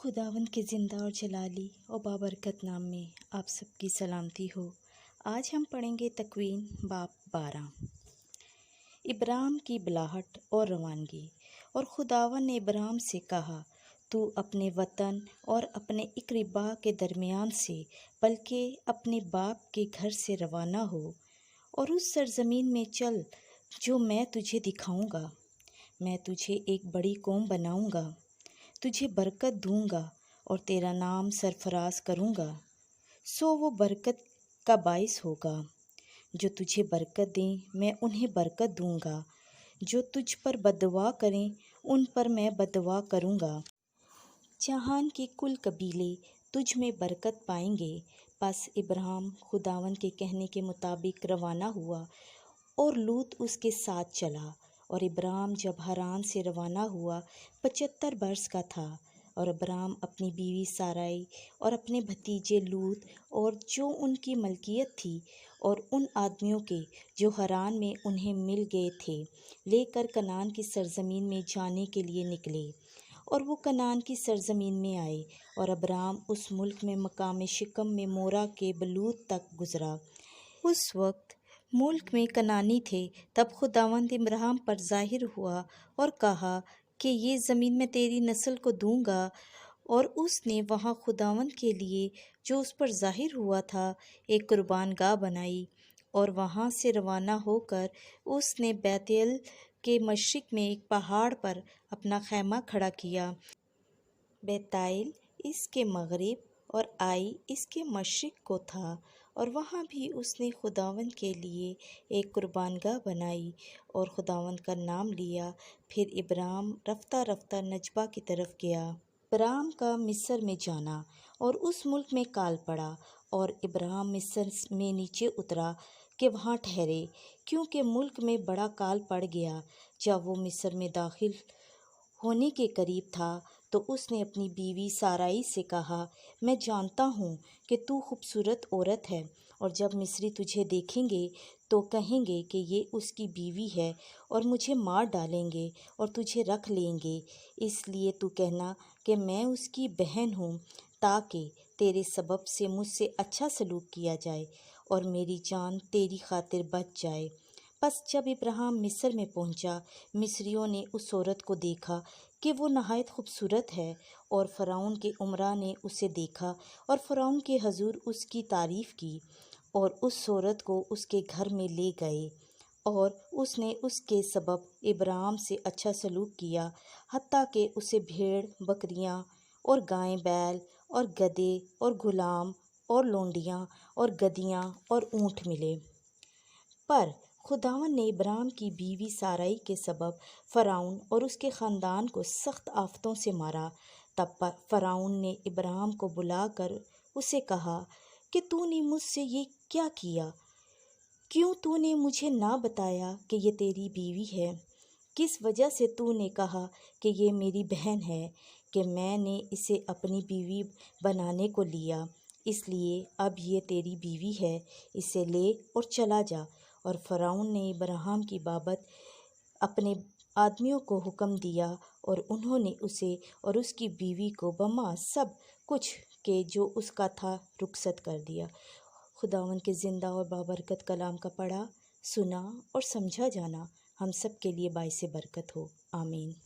खुदावंद के ज़िंदा और जलाली और बाबरकत नाम में आप सबकी सलामती हो। आज हम पढ़ेंगे तकवीन बाब 12। इब्राहिम की बुलाहट और रवानगी। और खुदावंद ने इब्राहिम से कहा, तू अपने वतन और अपने इकरिबा के दरमियान से बल्कि अपने बाप के घर से रवाना हो और उस सरजमीन में चल जो मैं तुझे दिखाऊंगा। मैं तुझे एक बड़ी कौम बनाऊंगा, तुझे बरकत दूंगा और तेरा नाम सरफराज करूंगा। सो वो बरकत का बाइस होगा। जो तुझे बरकत दें मैं उन्हें बरकत दूंगा, जो तुझ पर बददुआ करें उन पर मैं बददुआ करूंगा। जहान के कुल कबीले तुझ में बरकत पाएंगे। बस इब्राहिम खुदावंद के कहने के मुताबिक रवाना हुआ और लूत उसके साथ चला। और इब्राहिम जब हारान से रवाना हुआ 75 बरस का था। और इब्राहिम अपनी बीवी साराई और अपने भतीजे लूत और जो उनकी मलकियत थी और उन आदमियों के जो हारान में उन्हें मिल गए थे लेकर कनान की सरजमीन में जाने के लिए निकले। और वो कनान की सरजमीन में आए और इब्राहिम उस मुल्क में मकाम शिकम में मोरा के बलूत तक गुजरा। उस वक्त मुल्क में कनानी थे। तब खुदावंद इब्राहिम पर ज़ाहिर हुआ और कहा कि ये ज़मीन मैं तेरी नस्ल को दूंगा। और उसने वहाँ खुदावंद के लिए जो उस पर ज़ाहिर हुआ था एक कुर्बान गाह बनाई। और वहाँ से रवाना होकर उसने बैतल के मशरिक में एक पहाड़ पर अपना खैमा खड़ा किया। बैतल इसके मगरिब और आई इसके मशरिक को था। और वहाँ भी उसने खुदावंद के लिए एक कुर्बानगाह बनाई और खुदावंद का नाम लिया। फिर इब्राहिम रफ्ता रफ्ता नजबा की तरफ गया। इब्राहिम का मिस्र में जाना और उस मुल्क में काल पड़ा। और इब्राहिम मिस्र में नीचे उतरा कि वहाँ ठहरे, क्योंकि मुल्क में बड़ा काल पड़ गया। जब वो मिस्र में दाखिल होने के करीब था तो उसने अपनी बीवी साराई से कहा, मैं जानता हूँ कि तू खूबसूरत औरत है और जब मिस्री तुझे देखेंगे तो कहेंगे कि ये उसकी बीवी है और मुझे मार डालेंगे और तुझे रख लेंगे। इसलिए तू कहना कि मैं उसकी बहन हूँ, ताकि तेरे सबब से मुझसे अच्छा सलूक किया जाए और मेरी जान तेरी खातिर बच जाए। बस जब इब्राहिम मिस्र में पहुंचा, मिस्रियों ने उस औरत को देखा कि वो नहायत खूबसूरत है। और फ़िरौन के उमरा ने उसे देखा और फ़िरौन के हजूर उसकी तारीफ़ की और उस औरत को उसके घर में ले गए। और उसने उसके सबब इब्राहिम से अच्छा सलूक किया, हत्ता कि उसे भेड़ बकरियां और गायें बैल और गधे और गुलाम और लोंडियां और गधियां और ऊँट मिले। पर खुदावंद ने इब्राहिम की बीवी साराई के सबब फ़िरौन और उसके ख़ानदान को सख्त आफ़तों से मारा। तब फ़िरौन ने इब्राहिम को बुलाकर उसे कहा कि तूने मुझसे ये क्या किया? क्यों तूने मुझे ना बताया कि ये तेरी बीवी है? किस वजह से तूने कहा कि ये मेरी बहन है कि मैंने इसे अपनी बीवी बनाने को लिया? इसलिए अब ये तेरी बीवी है, इसे ले और चला जा। और फ़िरौन ने इब्राहिम की बाबत अपने आदमियों को हुक्म दिया और उन्होंने उसे और उसकी बीवी को बमा सब कुछ के जो उसका था रुखसत कर दिया। खुदावंद के ज़िंदा और बाबरकत कलाम का पढ़ा, सुना और समझा जाना हम सब के लिए बाइस बरकत हो। आमीन।